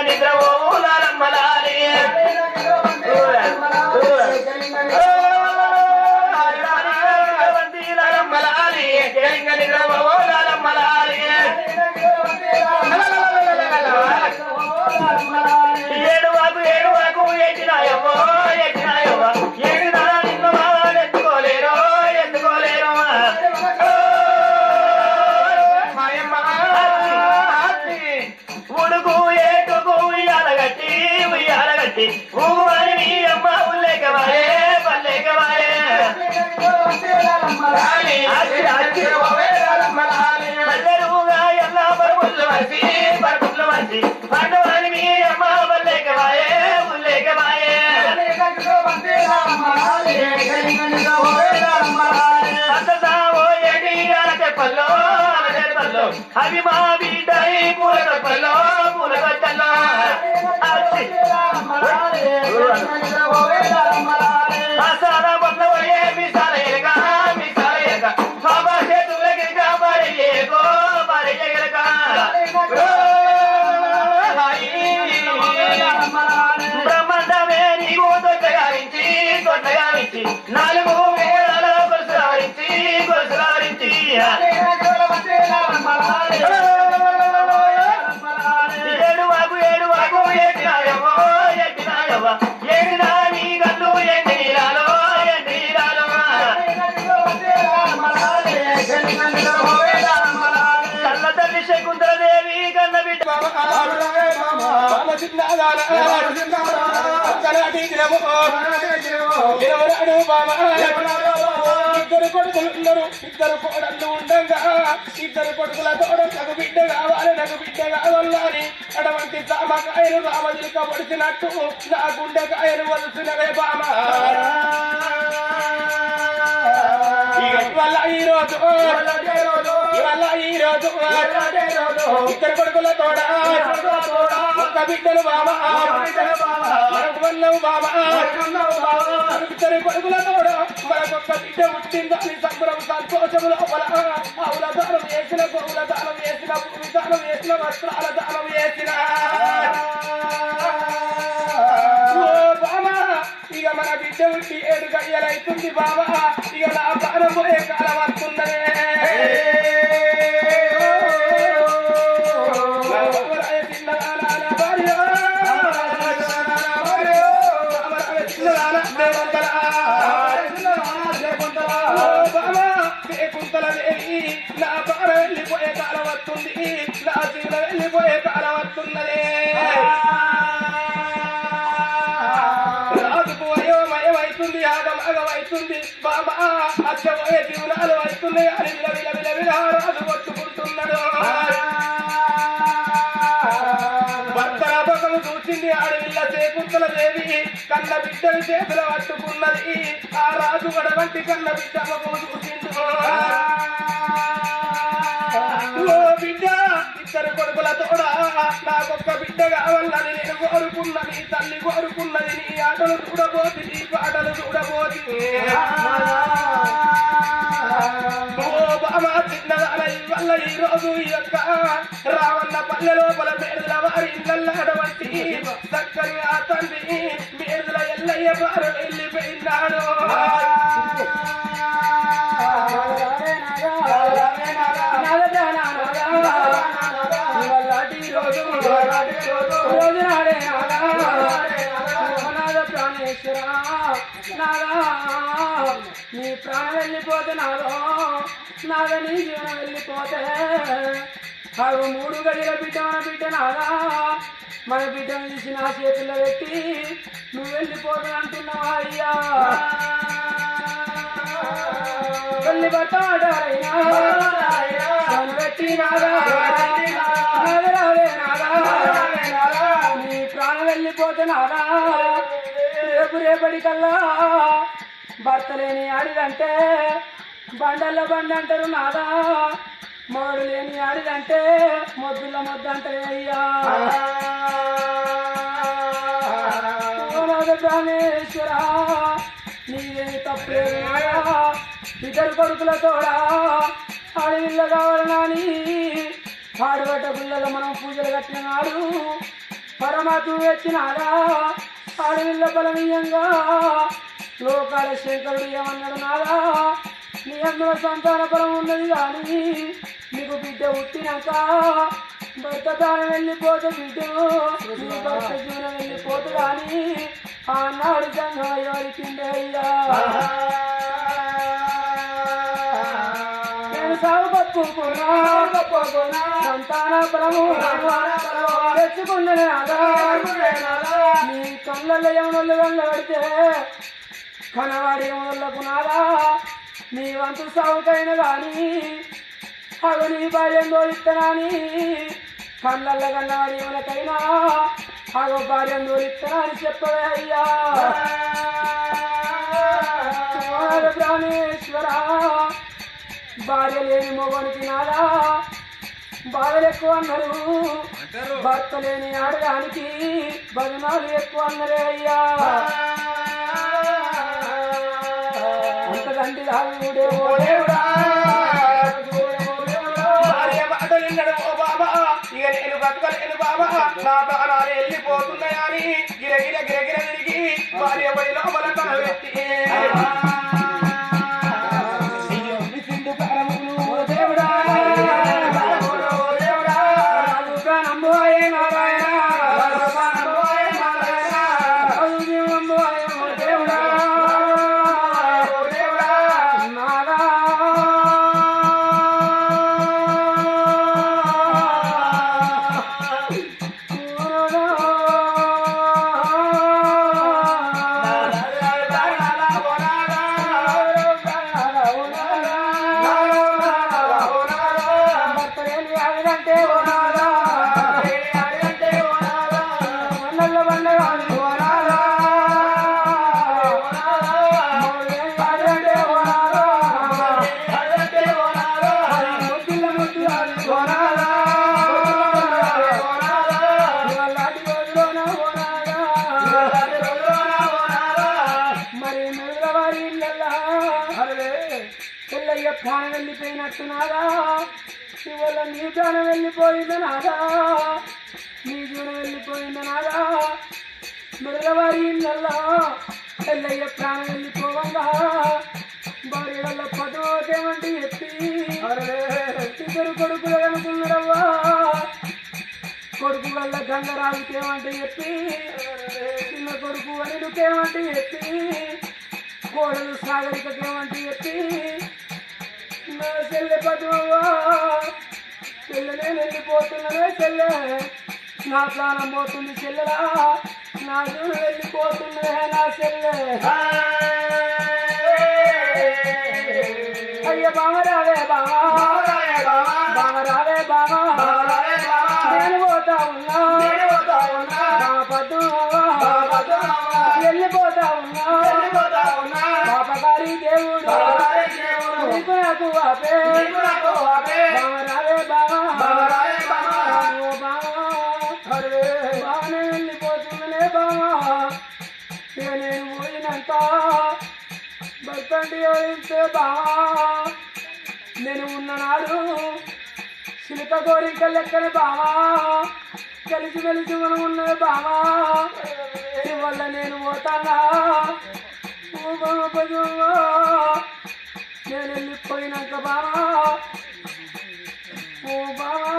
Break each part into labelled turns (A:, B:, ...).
A: నిద్ర ఓలాలమ్మలాలి వందీలమ్మలాలి నిద్ర ఓలాలమ్మలాలి ఏడువాకు ఏడువాకు ఎట్టినాయమ్మో ఎట్టినాయమ్మా ఏడినా నిన్ను వాళ్ళు ఎత్తుకోలేరు ఎత్తుకోలేరు ఉడుకు ఏటుకు ఉయ్యాలగట్టి ఉయ్యాలగట్టి ఊరి మీ అమ్మ ఉల్లేకవాయే పల్లేకవాయే పల్లెలుగా ఎల్లా పరుపులు వసి పరుపులు వసి పండువని మీ అమ్మ పల్లేకవాయే ఉల్లేకవాయే అంతసావో ఏడి అరచెప్పల్లో అరచెప్పల్లో అవి మా బిడ్డ పూల కప్పల్లో పూల కట్టల్లో సారా బొట్ల వడియే మిసాల ఎరక మిసాల ఎరక బాబా చేతుల గిరిక బారయ్యేగో బారయ్యగలక బ్రహ్మండమే నీవు తొట్టగారించి తొట్టగారించి నాలుగు వేళల గొలుసులారించి గొలుసులారించి ఏడువాకు ఏడువాకు ఎట్టినాయవో ఎట్టినాయవ్వ ఏడినా నీ గల్లు ఎండి నీరాలో ఎండి నీరాలో కన్న తల్లి శకుంతలదేవి కన్న బిడ్డ ఇద్దరు కొడుకులున్నారు ఇద్దరు కోడళ్ళు ఉండగా ఇద్దరు కొడుకుల తోడు నాకు బిడ్డ కావాలి నాకు బిడ్డ కావాలని అటువంటి జామకాయలు రామజులుక పడిచినట్టు నా గుండెకాయలు వలుసునవే బామ ఇవాళ ఈ రోజు ఇద్దరు కొడుకుల తోడ ఒక్క బిడ్డలు బామ మనకు వల్లవు బామ ఇద్దరు కొడుకుల తోడ మనకొక్క బిడ్డ పుట్టిందని సంబరం సంతోషం లోపల ఆవుల దానం వేసిన గోవుల దానం వేసిన భూమి దానం వేసిన వస్త్రాల దానం వేసిన బామ ఇక మన బిడ్డ పుట్టి 7 గడియలైతుంది బామ ఇక నా ప్రాణం పోయే కాలం వస్తున్నదే కుంతలదేవి నా బార వెళ్ళిపోయే కాలం వస్తుంది నా జీవన వెళ్ళిపోయే కాలం వస్తున్నదే రాజుకు వయోమయమైతుంది ఆగమగమైతుంది బాబా అచ్చబోయే జీవనాలు అవుతున్నాయి అని విల రాజు కొట్టుకుంటున్నాడు భర్తల పక్కను చూసింది ఆడవిల్ల చేకుంతలదేవి కన్న బిడ్డని చేతులు పట్టుకున్నది ఆ రాజు గడవంటి కన్న బిడ్డ ముఖము చూసిండు ఓ బిడ్డ ఇద్దరు కొడుకుల తోడా నాకొక్క బిడ్డ కావాలని నేను కోరుకున్నది తల్లి కోరుకున్నది నీ ఆటలు చూడబోతి నీ పాటలు చూడబోతి ఓ బామా చిన్నదాన వల్ల ఈ రోజు ఈ యొక్క రావన్న పల్లె లోపల మేడుల వారి ఇళ్ళ అడవంటి చక్కని ఆ తండ్రి మేడుల ఎల్లయ్య వారు వెళ్ళిపోయినాడు రోజు నాడే ప్రాణేశ్వర నాదా నీ ప్రాణం వెళ్ళిపోతే నాదో నాదా నీ జీవనం వెళ్ళిపోతే అవి 3 గడియల బిడ్డ మన బిడ్డ నాదా మన బిడ్డను తీసి నా చేతుల్లో పెట్టి నువ్వు వెళ్ళిపోతా అంటున్నావా అయ్యా వెళ్ళి పట్టాడైనా పెట్టి నాదా నీ ప్రాణం వెళ్ళిపోతే నాదా రేపటికల్లా భర్త లేని ఆడిదంటే బండల్లో బండి అంటారు నాదా మొదలు లేని ఆడిదంటే మొద్దుల మొద్దు అంటారే అయ్యా ప్రాణేశ్వర నీదేమి తప్పలేదు ఇద్దరు కొడుకుల తోడా ఆడవిల్ల కావాలనాని ఆడబడ్డ పిల్లలు మనం పూజలు కట్టిన నాడు
B: పరమాత్మ వచ్చినారా అడవిల్ల బలనీయంగా లోకాల శంకరుడు ఏమన్నాడు నాదా నీ అందులో సంతాన బలం ఉన్నది కానీ నీకు బిడ్డ పుట్టినాక భర్త దానం వెళ్ళిపోతే బిడ్డ నీ భర్త జీవనం వెళ్ళిపోతే కానీ ఆనాడు సంఘం ఎవరికిండే అయ్యా నేను సాగు పప్పుకున్నా సంతాన బలము తెచ్చుకున్నది నాదా నీ కళ్ళల్లో యమునోళ్ళు వెళ్ళబడితే కనవాడి యమునోళ్ళకు నాదా నీ వంతు సాగుకైన కానీ అవి నీ భార్యందో ఇత్తనాని కళ్ళల్ల కన్నవాడి యమునకైనా అగో భార్యందో ఇత్తనాని చెప్పవే అయ్యా ప్రాణేశ్వర భార్య లేని మొగనికి నాదా బాధలు ఎక్కువ అన్నారు భర్త లేని ఆడడానికి బదనాలు ఎక్కువ అన్నరే అయ్యా అంతకంటే రావుడే ఓడేవుడా
A: భార్య మాటలు విన్నాడు ఓ బాబా ఇక నేను బ్రతకలేను బాబా నా ప్రాణాలు వెళ్ళిపోతున్నాయని గిరగిర గిరగిర తిరిగి భార్య పై లోపల తలవెత్తి
B: ప్రాణం వెళ్ళిపోయినట్టు నాదా ఇవాళ నీ ప్రాణం వెళ్ళిపోయింది నాదా నీ జీవనం వెళ్ళిపోయింది నాదా మృగవారి ఇళ్ళల్లో ఎల్లయ్య ప్రాణం వెళ్ళిపోవంగా భార్యల పదోకేమంటే ఎత్తి ఇద్దరు కొడుకులు అనుకున్నారవ్వా కొడుకు వల్ల గంగరాజుకేమంటే ఎత్తి చిన్న కొడుకు అనిలుకేమంటే ఎత్తి కోడలు సాగరికకేమంటే ఎత్తి నా చెల్లె పద్మవ్వా చెల్లె నేను వెళ్ళిపోతున్నదే చెల్లె నా ప్రాణం పోతుంది చెల్లెలా నా జీవనం వెళ్ళిపోతున్నదే నా చెల్లె అయ్య బామరావే బామా బామరావే బామా నేను పోతా ఉన్నా పద్మవ్వా వెళ్ళిపోతా ఉన్నా పాపగారి దేవుడు నీకు నాకు వాపే బామరావే బామా బాగానే వెళ్ళిపోతుందనే బామా ఇక నేను పోయినంత భర్తండి ఎవరిస్తే బామా నేను ఉన్ననాడు చిలుక కోరిక లెక్కన బామా కలిసి మెలిసి మనం ఉన్నది బామా వల్ల నేను పోతానా నేను వెళ్ళిపోయినాక బామా ఓ బామా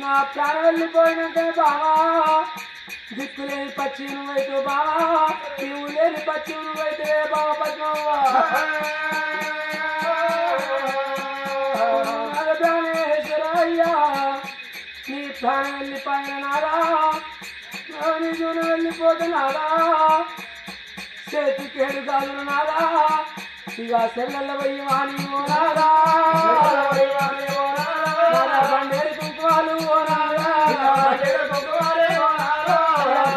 B: నా ప్రాణం వెళ్ళిపోయినాక బామా దిక్కులేని పచ్చి నువ్వైతే బామా నీవు లేని పచ్చి నువ్వైతే బాబా పద్మవ్వా ప్రాణేశ్వరయ్యా నీ ప్రాణం వెళ్ళిపోయిన నాదా నీ జీవనం వెళ్ళిపోతున్నాదా చేతికి ఏడు గాజులు నాదా ఇక సెల్లెల్ల పోయి వాణి ఓనాదా బండేరు కుంకుమాలు ఓనాదా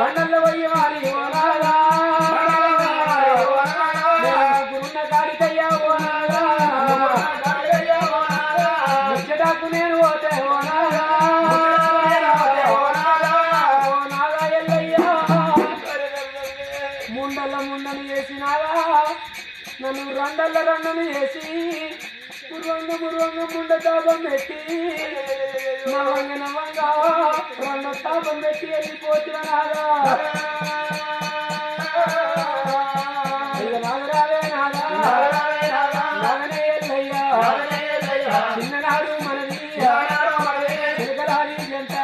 B: బండల్లో పోయి వాణి ఓనాదా గురున్న కాడికయ్యా ఓనాదా ముచ్చటాకు నేను పోతే ఓనాదా ముండను చేసినారా నన్ను రెండను చేసి మురువంగ ముండ తాపం పెట్టి నవంగా రెండు తాపం పెట్టి వెళ్ళిపోతున్నా నాదా నాగరావే నాదా నాగనే ఎల్లయ్యా చిన్ననాడు మనది తిరగరాని జంట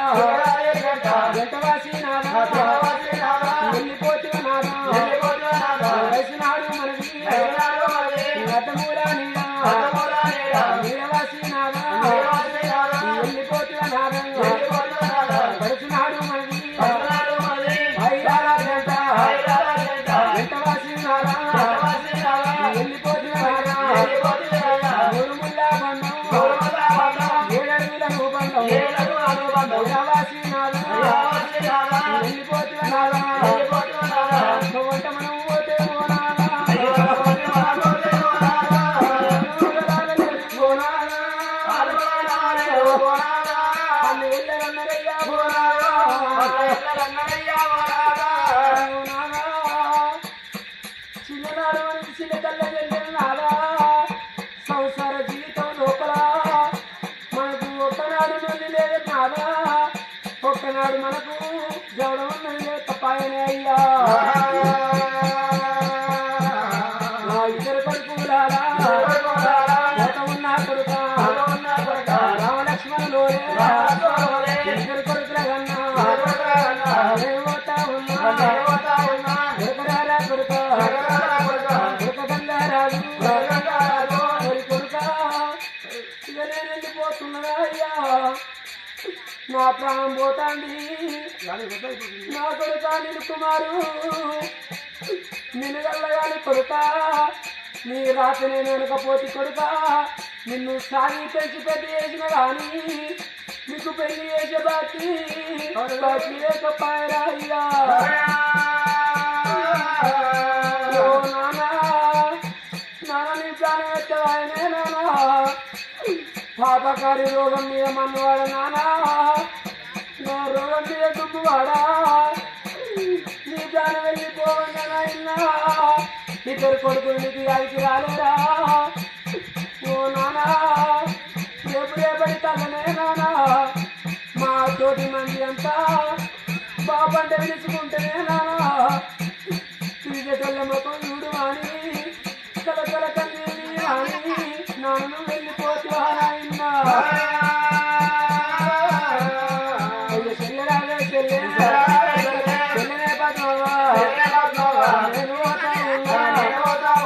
B: జంటవాసి నాదా వెళ్ళిపోతున్నా నాదా వయసునాడు మనది అడ్డమూలా నీడా నీడవాసి నాదా వెళ్ళిపోతున్నా నాదా పడుతున్నాడు మనది ఐరాల జంట జంటవాసి నాదా వెళ్ళిపోతున్నా నాదా గురుముల్లా బంధం ఏడడుగుల బంధం నీడవాసి నాదా వెళ్ళిపోతున్నా నాదా వంట మనం పోతే చిన్ననాడు మనకి చిన్న కళ్ళ నాదా సంసార జీవితం లోపల మనకు ఒక్కనాడు నుండి లేదు నాదా ఒక్కనాడు మనకు జవడం ఉన్నది తప్పాయనే అయ్యా నా ఇద్దరు కొడుకులారా ఉన్న కొడుక రామలక్ష్మణులు ఇద్దరు కొడుకుల కన్నా కొడుకరారా కొడుక కొడుకంగారాజు కొడుక ఇక నేను వెళ్ళిపోతున్నదా అయ్యా నా ప్రాణం పోతాంది నా కొడుక నిన్ను కుమారు నిన్ను గల్లగాని కొడుక నీ రాత నేను వెనకపోతే కొడుక నిన్ను సాగి పెంచి పెద్ద చేసిన కానీ నీకు పెళ్లి చేసే బాకి లేకపోయారా అయ్యా నానా నాన్న నీ ప్రాణం ఎత్తవాయనే నానా పాపకారి రోగం మీద మన్నవాడ నానా నా రోగం మీద దుబ్బువాడా నీ ప్రాణం వెళ్ళిపోవన్నా నాయనా ఇద్దరు కొడుకులు నీకు యాదికి రాలేరా ఓ నానా రేపటి తల్లనే నానా మా తోటి మంది అంతా బాబంట విలుచుకుంటేనే నానా తిరిగేటోళ్ళ మొత్తం చూడు అని కలకల కన్నీని అని నాన్న వెళ్ళిపోతా నాయనా చెల్లెరాలే చెల్లెనే పద్మవా నేను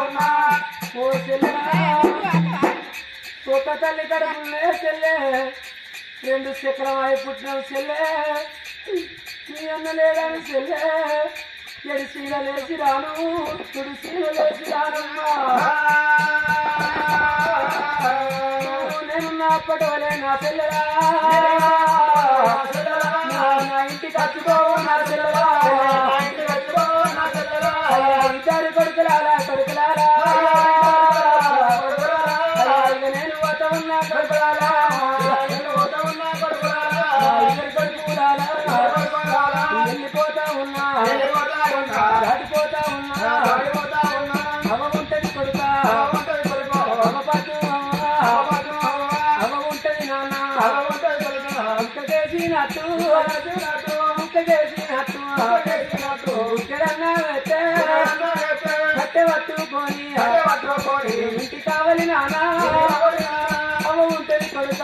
B: ఉన్నా ఓ చెల్లెరా ఒక తల్లి కడుపులే చెల్లె రెండు చక్రమాయి పుట్టిన చెల్లె నీ అన్న లేడని చెల్లె ఎడి సీలలేసి రాను తుడి సీలలేసి రానమ్మా నేను నా పడవలే నా చెల్లెరా నా ఇంటికి వచ్చుకోవు నా చెల్లెరా ఇద్దరు కొడుకులారా నేను పోతా ఉన్నా కొడుకులారా ఇద్దరు కొడుకులారా వెళ్ళిపోతా ఉన్నా దాటిపోతా ఉన్నా అవ ఉంటది కొడుక అవ పట్టు అవ ఉంటది నాన్న ముక్క చేసినట్టు ముక్క చేసినట్టు ఉక్కడన్నా కట్టె పట్టుకొని ఇంటి కావాలి నాన్న అవ ఉంటది కొడుక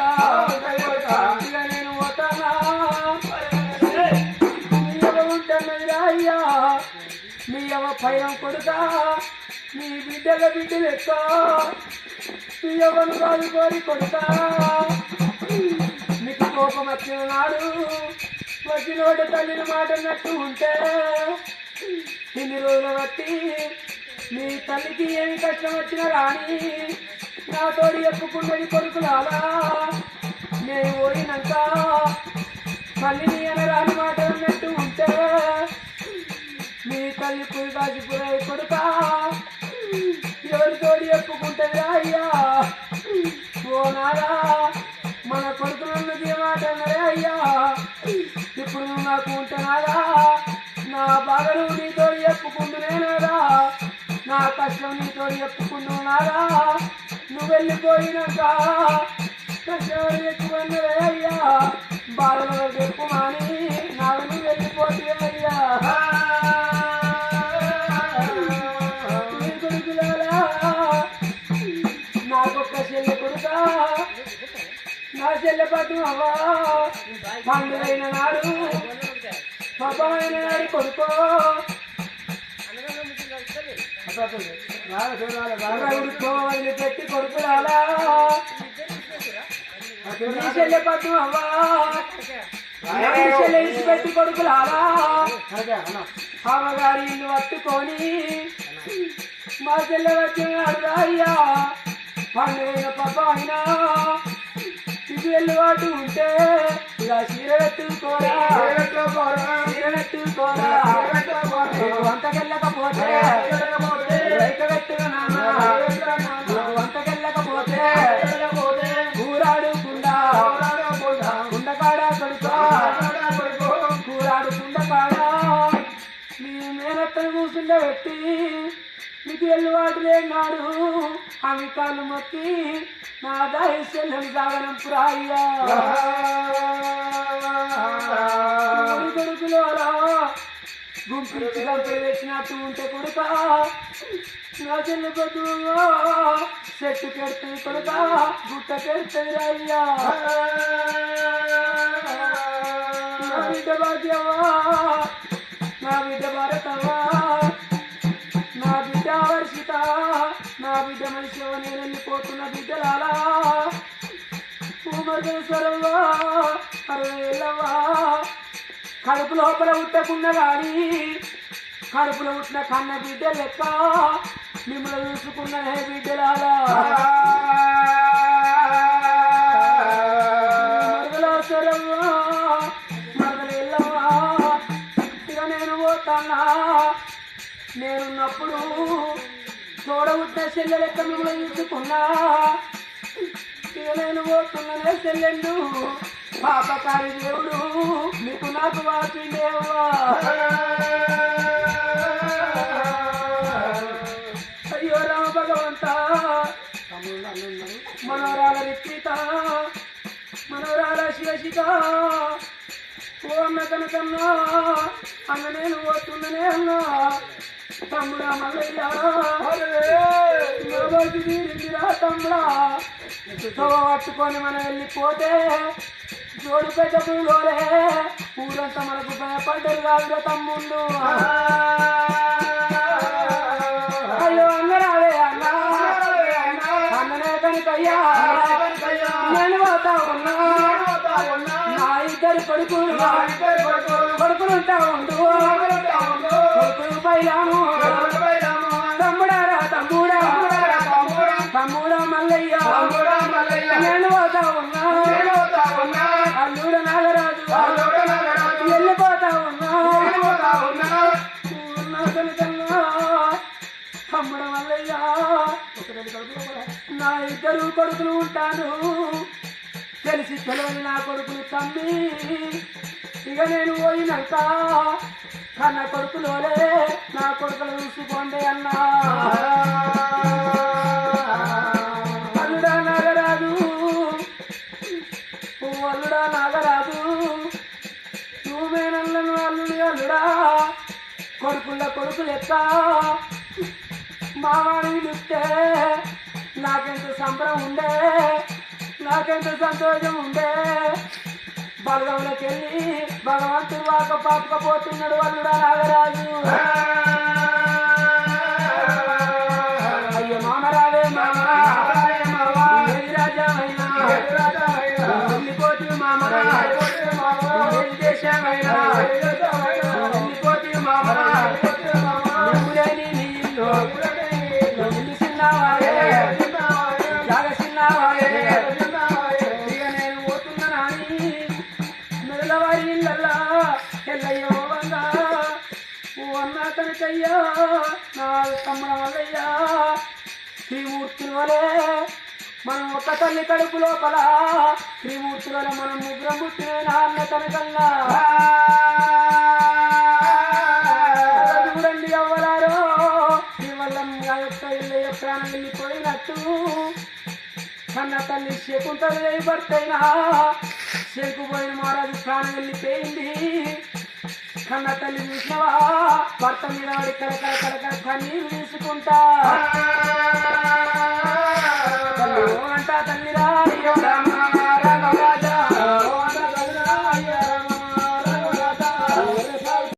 B: ఇక నేను పోతానా మీ అవ ఉంటున్నది అయ్యా మీ అవ పైన కొడుక మీ బిడ్డలు ఎక్క మీ అవను కాదు కోరి కొడుక మీకు కోపం వచ్చిన నాడు వచ్చినోడు తల్లిని మాట అన్నట్టు ఉంటే ఇన్ని రోజులు బట్టి మీ తల్లికి ఏమి కష్టం వచ్చినా కానీ నా తోడు చెప్పుకున్నది కొడుకులాలా నేను పోయినాక మళ్ళీ నీ అనరాని మాట అన్నట్టు ఉంటే మీ తల్లి పురి కాసిపురై కొడుక ఎవరి తోడు చెప్పుకుంటుంది అయ్యా ఓ నారా మన కొడుకులన్నది మాట అన్నదే అయ్యా ఇప్పుడు నువ్వు నాకు ఉంటున్నారా నా బాధలు నీతో చెప్పుకుంటున్నారా నా కష్టం నీతో చెప్పుకుంటున్నారా నువ్వు వెళ్ళిపోయినాక ఎవరు ఎక్కువన్నదే అయ్యా బాధలో ఎక్కువ మాని నాకు నువ్వు వెళ్ళిపోతే అయ్యా నీ కొడుకులారా నాకొక్క చెల్లె కొడుక నా చెల్లె పట్టు అవ్వా పండుగైన నాడు పబ్బమైన నాడు కొడుకో పెట్టి కొడుకురాలా నీ చెల్లె పట్టు అవ్వా చెల్లె ఇసి పెట్టి కొడుకురాలా అమ్మగారి ఇల్లు పట్టుకొని మా చెల్లె వచ్చినాడు అయ్యా పండుగైన పబ్బ అయినా ఇది వెళ్ళుబాటు ఉంటే ఇలా చీర పెట్టుకోరా చీర పెట్టుకోరా వంటకెళ్ళకపోతే రైక పెట్టుగా నాన్న వంటకెళ్ళకపోతే కూరాడుకుండా కుండకాడ కొడుకో కూరాడుకుండకాడ మీ మేనత్తను కూర్చుండే పెట్టి మీకు వెళ్ళుబాటు లేనాడు ఆమె కాళ్ళు మొక్కి నా దాయిల్ని సాగనం పురాయ్యా కొడుకులోరా గుంపించి కంపెనీ పెట్టినట్టు ఉంటే కొడుక నా చెల్లి కొద్దు చెట్టు పెడుతుంది కొడుక గుట్ట పెడుతుంది అయ్యా నా బిడ్డ భాగ్యవా నా బిడ్డ భారతవా నా బిడ్డ వర్షిత నా బిడ్డ మనిషిలో నేను వెళ్ళిపోతున్న బిడ్డలాలా పూమర్గేశ్వరవ్వా 60 ఏళ్ళవా కడుపు లోపల ఉట్టకున్న గాని కడుపులో ఉట్టిన కన్న బిడ్డ లెక్క మిమ్మల్ని చూసుకున్న బిడ్డలాలా మరదలేశ్వరవ్వా మరదలేళ్ళవా ఇక నేను పోతానా నేనున్నప్పుడు తోడబుట్టిన చెల్లె లెక్క మిమ్మల్ని చూసుకున్నా ఇక నేను పోతున్నానే చెల్లెండు పాపకారి దేవుడు మీకు నాకు వాపిండేవా అయ్యో రామ భగవంత మనోరాల రిక్కిత మనోరాల శివశిత ఓ అన్న కనుకన్నా అన్న నేను పోతున్ననే అన్నా తమ్ముడా మల్లయ్య తీరిందిరా తమ్ముడా పట్టుకొని మనం వెళ్ళిపోతే జోడు పెద్ద పూలోలే ఊరంతా మనకు భయపడ్డరు కాదురా తమ్ముళ్ళు అయ్యో అన్నరాలే అన్నా అన్ననే కనుకయ్యా నేను పోతా ఉన్నా నా ఇద్దరు కొడుకులు ఉంటా ఉండు కొడుకులు పైలాము తమ్ముడారా తమ్ముడా మల్లయ్య నేను పోతా ఉన్నా అల్లుడు నాగరాజు వెళ్ళిపోతా ఉన్నా కనుకన్నా తమ్ముడు మల్లయ్య నా ఇద్దరు కొడుకులు ఉంటాను తెలిసి తెలియని నా కొడుకులు తమ్మి ఇక నేను పోయినాక కన్న కొడుకులోలే నా కొడుకులు చూసుకోండి అన్నా అల్లుడా నాగరాజు అల్లుడా నాగరాజు నువ్వేనల్లను అల్లుడు అల్లుడా కొడుకు లెక్క మావాడిని చూస్తే నాకెంత సంబరం ఉండే నాకెంత సంతోషం ఉండే బలగంలోకి వెళ్ళి భగవంతుడు వాక పాపకపోతున్నాడు అల్లుడా నాగరాజు అయ్యో మామరావే మామ రాజామైనా వెళ్ళిపోతు మామ దేశమైనా వెళ్ళిపోతు మామ నీళ్ళు చిన్నవాడే జాగ చిన్నవాడే ఇక నేను పోతున్నా మెదలవారి ఇళ్ళల్లా ఎల్లయ్యో వంగా అన్న కనుకయ్యా నా తమ్ముడ వల్లయ్యా త్రిమూర్తుల వలే మనం ఒక తల్లి కడుపు లోపల త్రిమూర్తుల వలె మనం ముగ్గురం పుట్టిన నాన్న కనుకల్లా చూడండి అవ్వలారో ఈ వల్ల యొక్క ఇళ్ళ ప్రాణం వెళ్ళిపోయినట్టు కన్న తల్లి శకుంతలదేవి భర్త అయినా శంకుపోయిన మహారాజు ప్రాణం వెళ్ళిపోయింది. కన్న తల్లి చూసినవా భర్త మీద వాడి కలకల కన్నీరు తీసుకుంటా